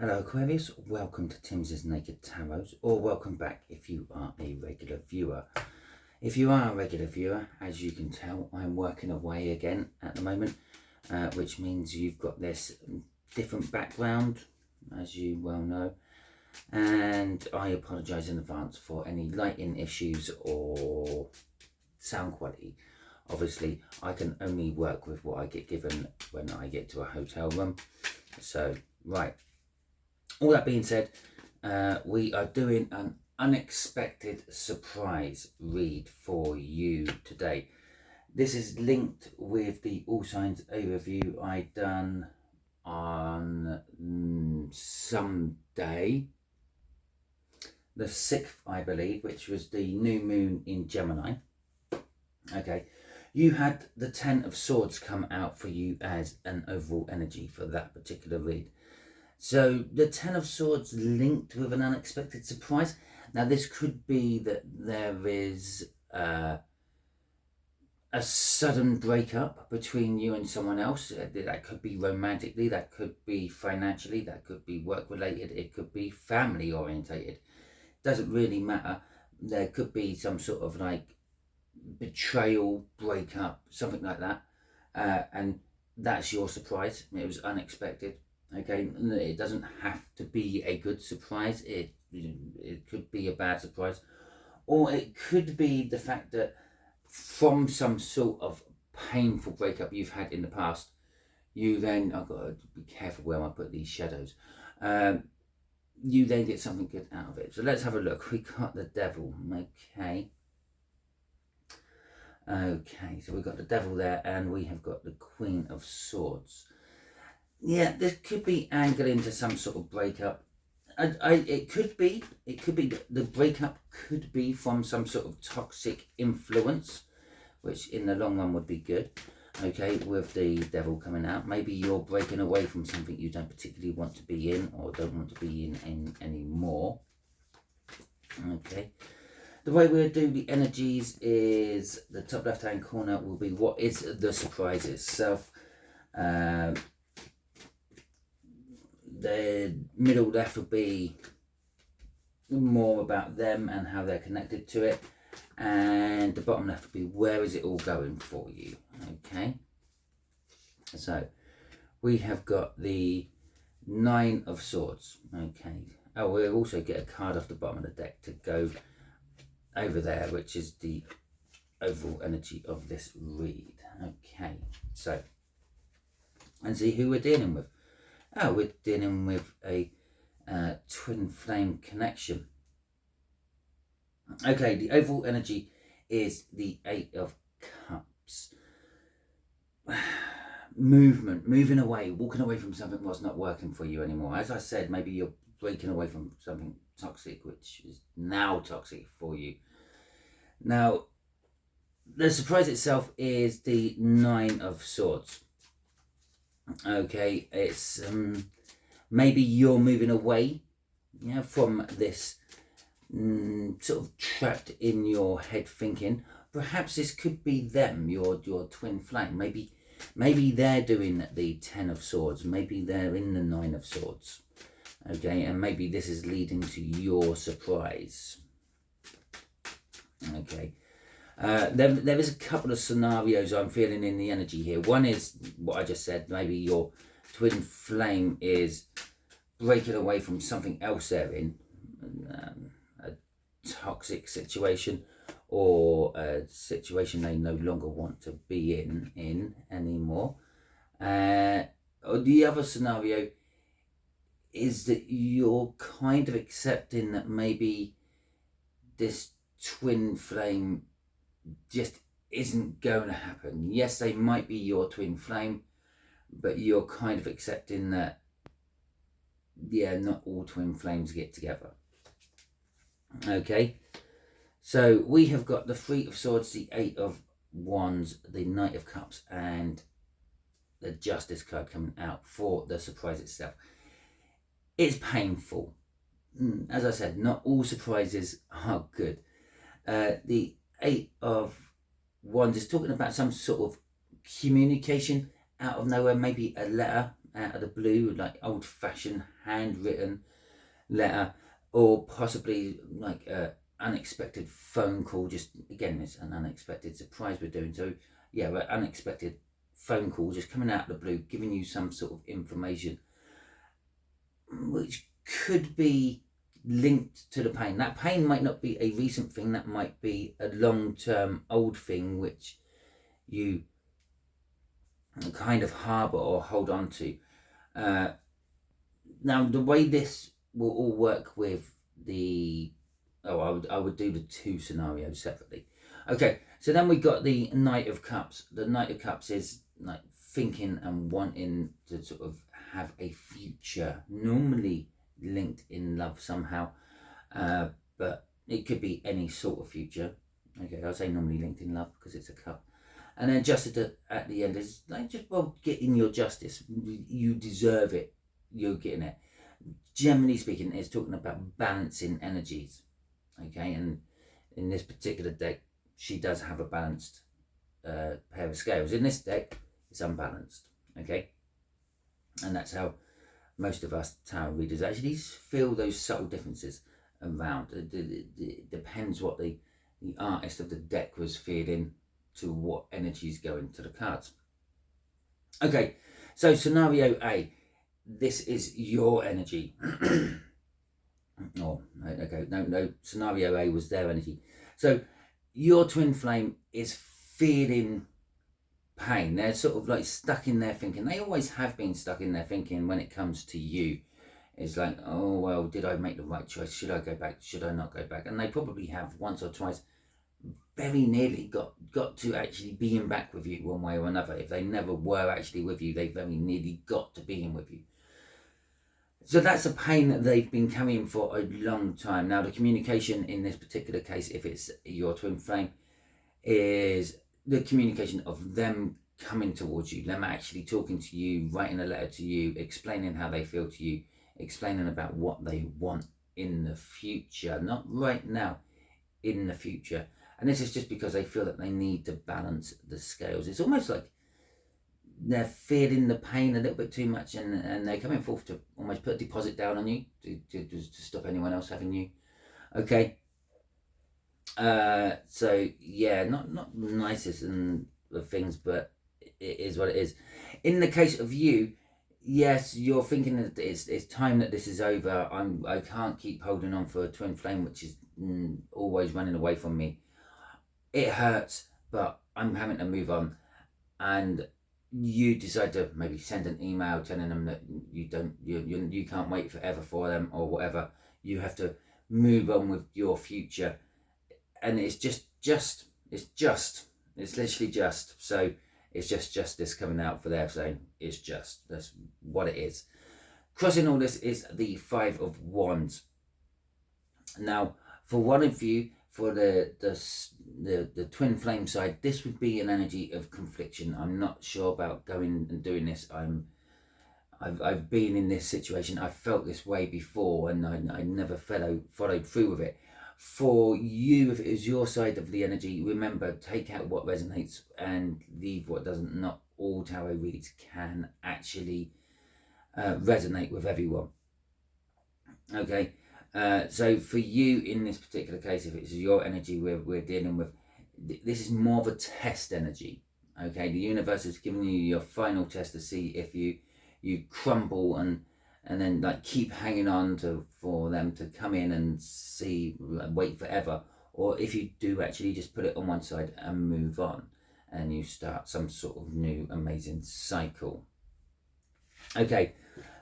Hello Aquarius, welcome to Timsy Naked Tarot, or welcome back if you are a regular viewer. If you are a regular viewer, as you can tell, I'm working away again at the moment, which means you've got this different background, as you well know, and I apologise in advance for any lighting issues or sound quality. Obviously, I can only work with what I get given when I get to a hotel room. So, right. All that being said, we are doing an unexpected surprise read for you today. This is linked with the All Signs overview I done on Sunday, the 6th, I believe, which was the new moon in Gemini. Okay, you had the 10 of Swords come out for you as an overall energy for that particular read. So the 10 of Swords linked with an unexpected surprise. Now this could be that there is a sudden breakup between you and someone else. That could be romantically, that could be financially, that could be work related, it could be family orientated. Doesn't really matter. There could be some sort of like betrayal, breakup, something like that. And that's your surprise. It was unexpected. Okay, it doesn't have to be a good surprise. It could be a bad surprise, or it could be the fact that from some sort of painful breakup you've had in the past, you then, I've got to be careful where I put these shadows, you then get something good out of it. So let's have a look. We got the Devil. Okay, so we've got the Devil there, and we have got the Queen of Swords. Yeah, this could be angling to some sort of breakup. It could be the breakup could be from some sort of toxic influence, which in the long run would be good. Okay, with the Devil coming out, maybe you're breaking away from something you don't particularly want to be in, or don't want to be in anymore. Okay, the way we'll do the energies is the top left hand corner will be what is the surprise itself. The middle left will be more about them and how they're connected to it, and the bottom left will be where is it all going for you. Okay, so we have got the 9 of Swords. Okay, oh, we'll also get a card off the bottom of the deck to go over there, which is the overall energy of this read. Okay, so and see who we're dealing with. Oh, we're dealing with a twin flame connection. Okay, the overall energy is the 8 of Cups. Moving away, walking away from something was not working for you anymore. As I said, maybe you're breaking away from something toxic, which is now toxic for you. Now, the surprise itself is the 9 of Swords. Okay, it's maybe you're moving away, from this sort of trapped in your head thinking. Perhaps this could be them, your twin flame. Maybe they're doing the 10 of Swords. Maybe they're in the 9 of Swords. Okay, and maybe this is leading to your surprise. Okay. There is a couple of scenarios I'm feeling in the energy here. One is what I just said. Maybe your twin flame is breaking away from something else they're in, a toxic situation, or a situation they no longer want to be in anymore. Or the other scenario is that you're kind of accepting that maybe this twin flame just isn't going to happen. Yes, they might be your twin flame, but you're kind of accepting that, yeah, not all twin flames get together. Okay, so we have got the 3 of Swords, the 8 of Wands, the Knight of Cups, and the Justice card coming out for the surprise itself. It's painful. As I said, not all surprises are good. The 8 of Wands is talking about some sort of communication out of nowhere, maybe a letter, out of the blue, like old-fashioned handwritten letter, or possibly like a unexpected phone call. Just again, it's an unexpected surprise we're doing. So yeah, an unexpected phone call just coming out of the blue, giving you some sort of information which could be linked to the pain. That pain might not be a recent thing, that might be a long-term old thing which you kind of harbour or hold on to. Now the way this will all work with the I would do the two scenarios separately. Okay, so then we got the Knight of Cups. The Knight of Cups is like thinking and wanting to sort of have a future, normally linked in love somehow, but it could be any sort of future. Okay, I'll say normally linked in love because it's a cup. And then justice at the end is like, just, well, getting your justice. You deserve it. You're getting it. Generally speaking, it's talking about balancing energies. Okay, and in this particular deck, she does have a balanced pair of scales. In this deck, it's unbalanced. Okay, and that's how most of us tarot readers actually feel those subtle differences around. It depends what the artist of the deck was feeling to what energies go into the cards. Okay, so scenario A, this is your energy. Oh, okay, no, scenario A was their energy. So your twin flame is feeling pain. They're sort of like stuck in their thinking. They always have been stuck in their thinking when it comes to you. It's like, oh, well, did I make the right choice? Should I go back? Should I not go back? And they probably have once or twice very nearly got to actually being back with you one way or another. If they never were actually with you, they very nearly got to being with you. So that's a pain that they've been carrying for a long time. Now, the communication in this particular case, if it's your twin flame, is the communication of them coming towards you, them actually talking to you, writing a letter to you, explaining how they feel to you, explaining about what they want in the future, not right now, in the future. And this is just because they feel that they need to balance the scales. It's almost like they're feeling the pain a little bit too much, and they're coming forth to almost put a deposit down on you to stop anyone else having you. Okay. So yeah, not nicest and the things, but it is what it is. In the case of you, yes, you're thinking that it's time that this is over. I can't keep holding on for a twin flame which is always running away from me. It hurts, but I'm having to move on. And you decide to maybe send an email telling them that you can't wait forever for them or whatever. You have to move on with your future, and it's literally just. So it's just justice coming out for their saying it's just. That's what it is. Crossing all this is the Five of Wands. Now, for one of you, for the twin flame side, this would be an energy of confliction. I'm not sure about going and doing this. I've been in this situation. I felt this way before, and I never followed through with it. For you, if it is your side of the energy, remember, take out what resonates and leave what doesn't. Not all tarot reads can actually resonate with everyone. Okay. So for you in this particular case, if it's your energy we're dealing with, this is more of a test energy. Okay, the universe is giving you your final test to see if you crumble and then like keep hanging on for them to come in and see, wait forever, or if you do actually just put it on one side and move on and you start some sort of new amazing cycle. Okay,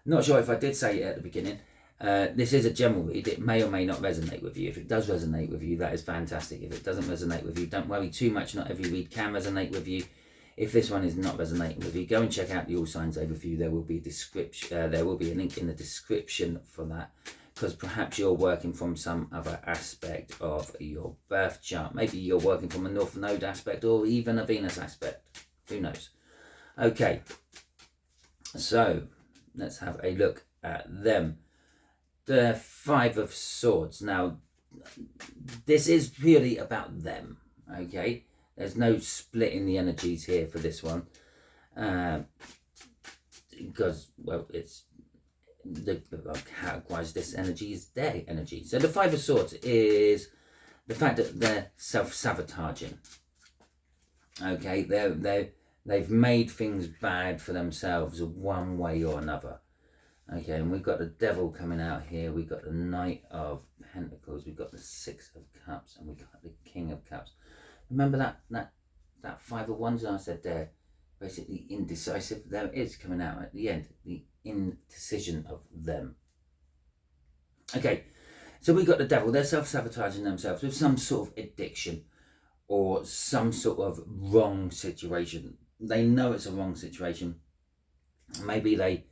not sure if I did say it at the beginning. This is a general read. It may or may not resonate with you. If it does resonate with you, that is fantastic. If it doesn't resonate with you, don't worry too much. Not every read can resonate with you. If this one is not resonating with you, go and check out the All Signs overview. There will be a description. There will be a link in the description for that, because perhaps you're working from some other aspect of your birth chart. Maybe you're working from a North Node aspect or even a Venus aspect. Who knows? Okay, so let's have a look at them. The Five of Swords. Now, this is purely about them, okay? There's no split in the energies here for this one. because, well, it's I'll categorize this energy as their energy. So the Five of Swords is the fact that they're self-sabotaging. Okay, they've made things bad for themselves one way or another. Okay, and we've got the Devil coming out here. We've got the Knight of Pentacles. We've got the Six of Cups, and we've got the King of Cups. Remember that Five of Wands I said there, basically indecisive. There it is coming out at the end, the indecision of them. Okay, so we've got the Devil. They're self-sabotaging themselves with some sort of addiction or some sort of wrong situation. They know it's a wrong situation. Maybe they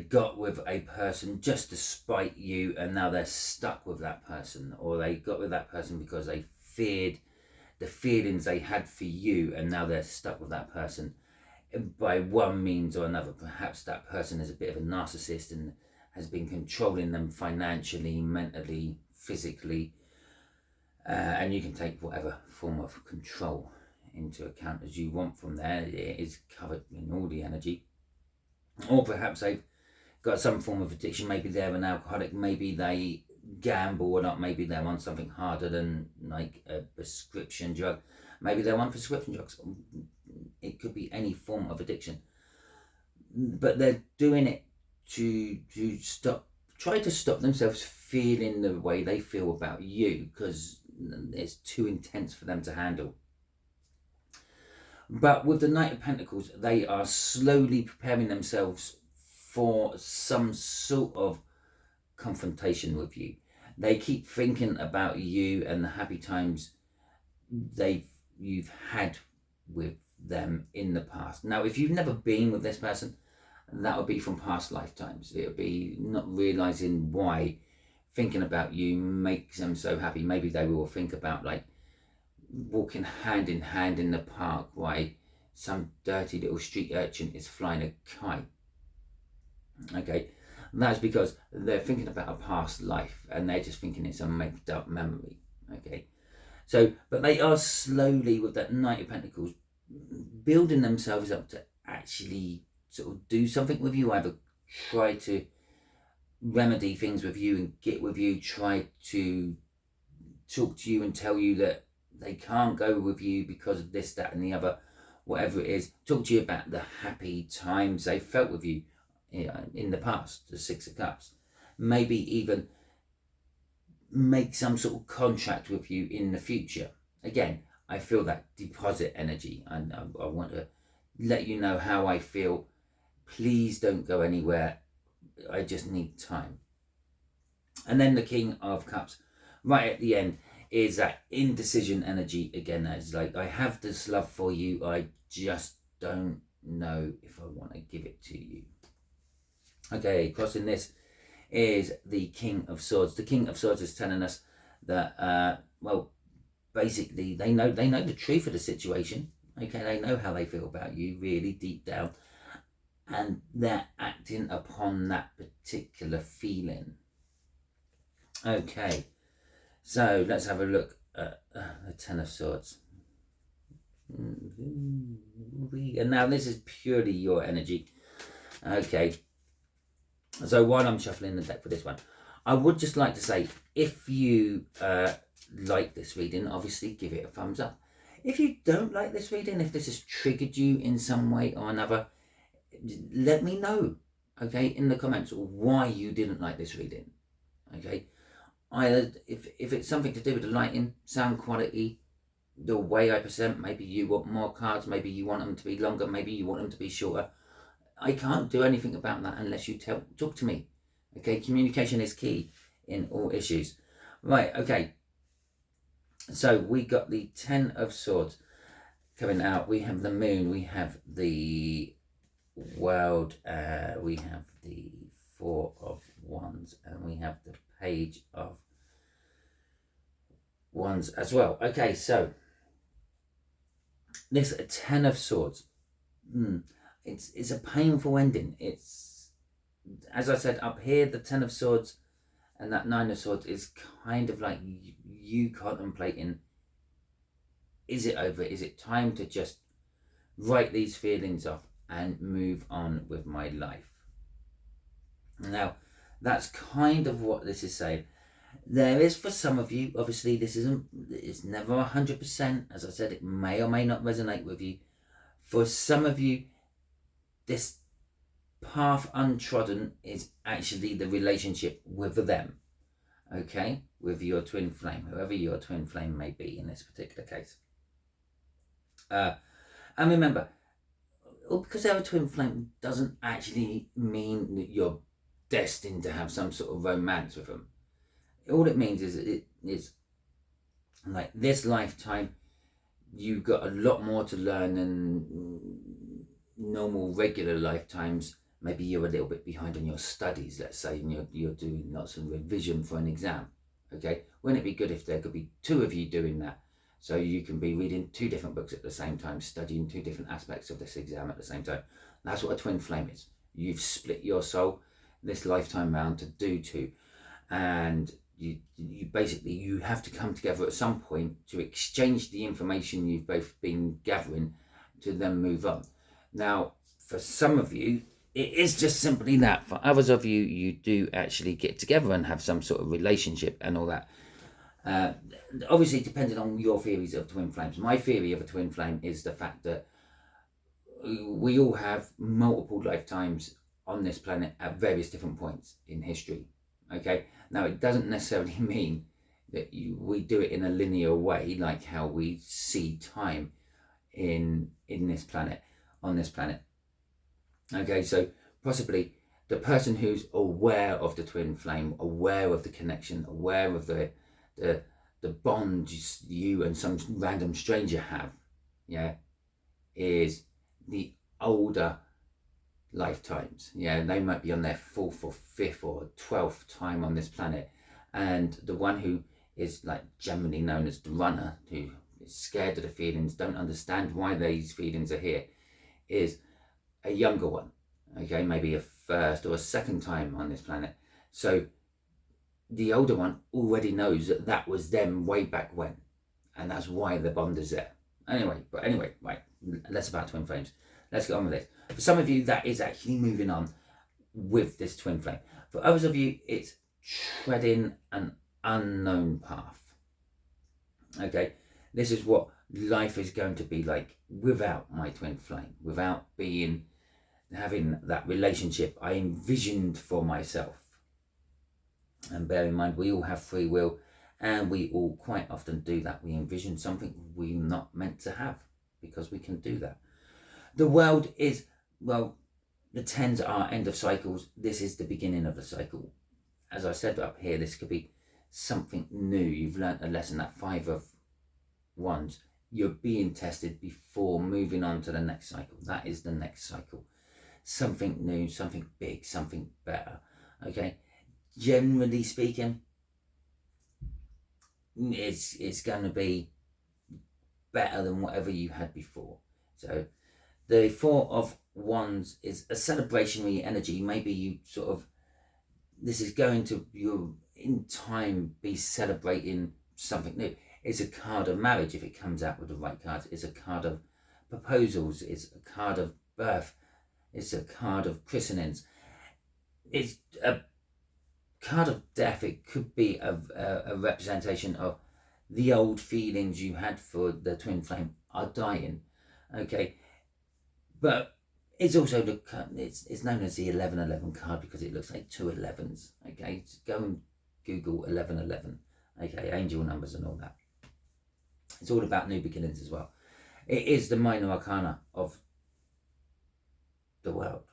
got with a person just to spite you, and now they're stuck with that person, or they got with that person because they feared the feelings they had for you, and now they're stuck with that person by one means or another. Perhaps that person is a bit of a narcissist and has been controlling them financially, mentally, physically, and you can take whatever form of control into account as you want from there. It is covered in all the energy. Or perhaps they've got some form of addiction. Maybe they're an alcoholic, maybe they gamble or not, maybe they're on something harder than like a prescription drug, maybe they're on prescription drugs. It could be any form of addiction, but they're doing it to try to stop themselves feeling the way they feel about you, because it's too intense for them to handle. But with the Knight of Pentacles, they are slowly preparing themselves for some sort of confrontation with you. They keep thinking about you and the happy times you've had with them in the past. Now, if you've never been with this person, that would be from past lifetimes. It would be not realizing why thinking about you makes them so happy. Maybe they will think about like walking hand in hand in the park while some dirty little street urchin is flying a kite. Okay, and that's because they're thinking about a past life and they're just thinking it's a made up memory. Okay, so but they are slowly, with that Knight of Pentacles, building themselves up to actually sort of do something with you, either try to remedy things with you and get with you, try to talk to you and tell you that they can't go with you because of this, that and the other, whatever it is. Talk to you about the happy times they felt with you in the past, the Six of Cups. Maybe even make some sort of contract with you in the future. Again, I feel that deposit energy, and I want to let you know how I feel. Please don't go anywhere. I just need time. And then the King of Cups, right at the end, is that indecision energy again. It's like, I have this love for you, I just don't know if I want to give it to you. Okay, crossing this is the King of Swords. The King of Swords is telling us that well, basically they know the truth of the situation. Okay, they know how they feel about you really deep down, and they're acting upon that particular feeling. Okay, so let's have a look at the Ten of Swords. And now this is purely your energy. Okay, so while I'm shuffling the deck for this one, I would just like to say, if you like this reading, obviously give it a thumbs up. If you don't like this reading, if this has triggered you in some way or another, let me know, okay, in the comments why you didn't like this reading. Okay, either if it's something to do with the lighting, sound quality, the way I present, maybe you want more cards, maybe you want them to be longer, maybe you want them to be shorter. I can't do anything about that unless you talk to me. Okay, communication is key in all issues. Right, okay, so we got the Ten of Swords coming out. We have the Moon, we have the World, we have the Four of Wands, and we have the Page of Wands as well. Okay, so this Ten of Swords, it's a painful ending. It's, as I said up here, the Ten of Swords and that Nine of Swords is kind of like you contemplating, is it over? Is it time to just write these feelings off? and move on with my life. Now, that's kind of what this is saying. There is, for some of you, obviously it's never 100%. As I said, it may or may not resonate with you. For some of you, this path untrodden is actually the relationship with them, okay, with your twin flame, whoever your twin flame may be in this particular case. And remember, because they're a twin flame doesn't actually mean that you're destined to have some sort of romance with them. All it means is it is like this lifetime you've got a lot more to learn than normal regular lifetimes. Maybe you're a little bit behind on your studies, let's say, and you're doing lots of revision for an exam. Okay, wouldn't it be good if there could be two of you doing that? So you can be reading two different books at the same time, studying two different aspects of this exam at the same time. That's what a twin flame is. You've split your soul this lifetime round to do two. And you basically, you have to come together at some point to exchange the information you've both been gathering to then move on. Now, for some of you, it is just simply that. For others of you, you do actually get together and have some sort of relationship and all that. Obviously, depending on your theories of twin flames. My theory of a twin flame is the fact that we all have multiple lifetimes on this planet at various different points in history. Okay, now it doesn't necessarily mean that we do it in a linear way, like how we see time in this planet, on this planet. Okay, so possibly the person who's aware of the twin flame, aware of the connection, aware of the bond you and some random stranger have, yeah, is the older lifetimes. Yeah, they might be on their 4th or 5th or 12th time on this planet, and the one who is like generally known as the runner, who is scared of the feelings, don't understand why these feelings are here, is a younger one. Okay, maybe a 1st or a 2nd time on this planet. So the older one already knows that that was them way back when, and that's why the bond is there. Anyway, right, less about twin flames. Let's get on with this. For some of you, that is actually moving on with this twin flame. For others of you, it's treading an unknown path. Okay, this is what life is going to be like without my twin flame, without having that relationship I envisioned for myself. And bear in mind, we all have free will, and we all quite often do that. We envision something we're not meant to have, because we can do that. The world is, well, the 10s are end of cycles. This is the beginning of the cycle. As I said up here, this could be something new. You've learnt a lesson. That 5 of Wands, you're being tested before moving on to the next cycle. That is the next cycle. Something new, something big, something better. Okay, generally speaking, it's going to be better than whatever you had before. So the 4 of Wands is a celebrationary energy. Maybe you sort of, this is going to, you in time be celebrating something new. It's a card of marriage if it comes out with the right cards. It's a card of proposals. It's a card of birth. It's a card of christenings. It's a card of death. It could be a representation of the old feelings you had for the twin flame are dying. Okay, but it's also it's known as the 1111 card because it looks like 2 11s. Okay, so go and Google 1111. Okay, angel numbers and all that. It's all about new beginnings as well. It is the minor arcana of the world.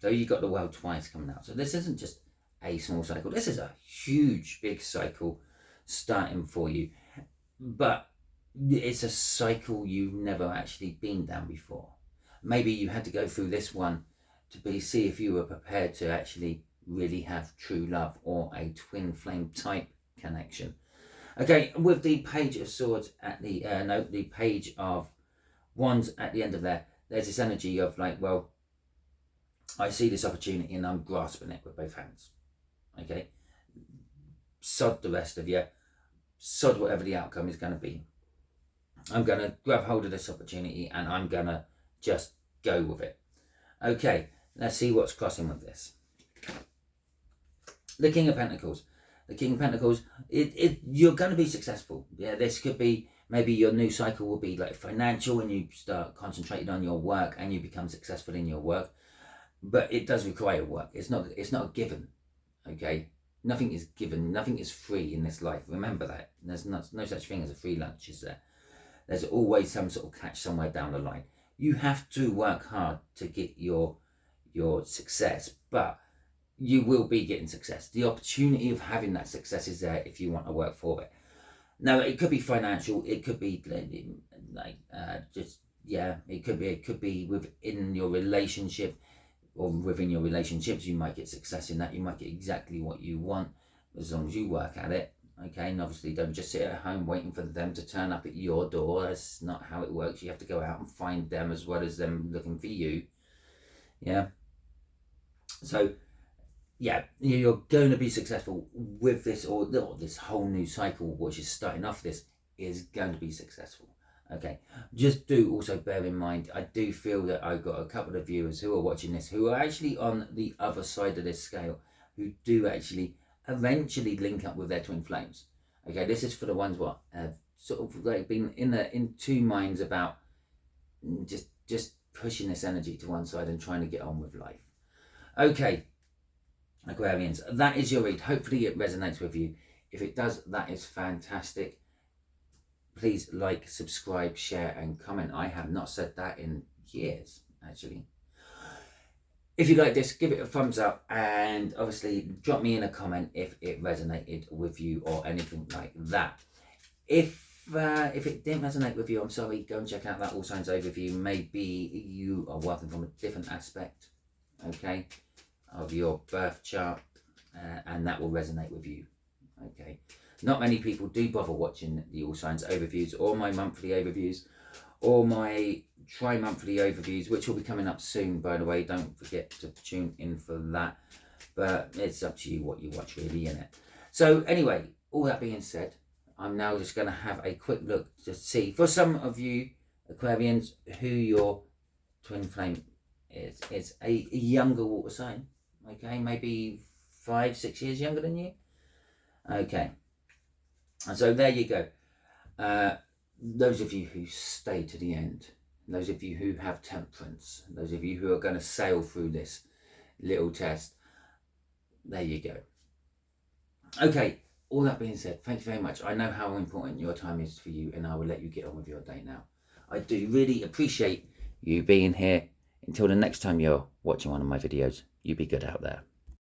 So you got the world twice coming out. So this isn't just a small cycle. This is a huge, big cycle starting for you. But it's a cycle you've never actually been down before. Maybe you had to go through this one to see if you were prepared to actually really have true love or a twin flame type connection. Okay, with the Page of Swords at the the Page of Wands at the end of there, there's this energy of like, well, I see this opportunity and I'm grasping it with both hands. Okay, sod the rest of you, sod whatever the outcome is going to be. I'm going to grab hold of this opportunity and I'm going to just go with it. Okay, let's see what's crossing with this. The King of Pentacles. The King of Pentacles, you're going to be successful. Yeah, this could be, maybe your new cycle will be like financial and you start concentrating on your work and you become successful in your work. But it does require work. It's not a given, okay? Nothing is given. Nothing is free in this life. Remember that. There's no such thing as a free lunch, is there? There's always some sort of catch somewhere down the line. You have to work hard to get your success, but you will be getting success. The opportunity of having that success is there if you want to work for it. Now, it could be financial. It could be it could be within your relationship, or within your relationships. You might get success in that. You might get exactly what you want as long as you work at it. Okay, and obviously don't just sit at home waiting for them to turn up at your door. That's not how it works. You have to go out and find them as well as them looking for you. Yeah. So, yeah, you're going to be successful with this, or this whole new cycle, which is starting off, this is going to be successful. Okay, just do also bear in mind, I do feel that I've got a couple of viewers who are watching this who are actually on the other side of this scale, who do actually eventually link up with their twin flames. Okay, this is for the ones what have sort of like been in two minds about just pushing this energy to one side and trying to get on with life. Okay, Aquarians, that is your read. Hopefully it resonates with you. If it does, that is fantastic. Please like, subscribe, share and comment. I have not said that in years, actually. If you like this, give it a thumbs up, and obviously drop me in a comment if it resonated with you or anything like that. If it didn't resonate with you, I'm sorry, go and check out that All Signs overview. Maybe you are working from a different aspect, okay, of your birth chart, and that will resonate with you. Okay, not many people do bother watching the All Signs overviews, or my monthly overviews, or my tri-monthly overviews, which will be coming up soon, by the way. Don't forget to tune in for that, but it's up to you what you watch, really, innit? So anyway, all that being said, I'm now just going to have a quick look to see, for some of you Aquarians, who your twin flame is. It's a younger water sign, okay, maybe 5-6 years younger than you. Okay, and so there you go. Those of you who stay to the end, those of you who have temperance, those of you who are going to sail through this little test, there you go. Okay, all that being said, thank you very much. I know how important your time is for you, and I will let you get on with your day now. I do really appreciate you being here. Until the next time you're watching one of my videos, you be good out there.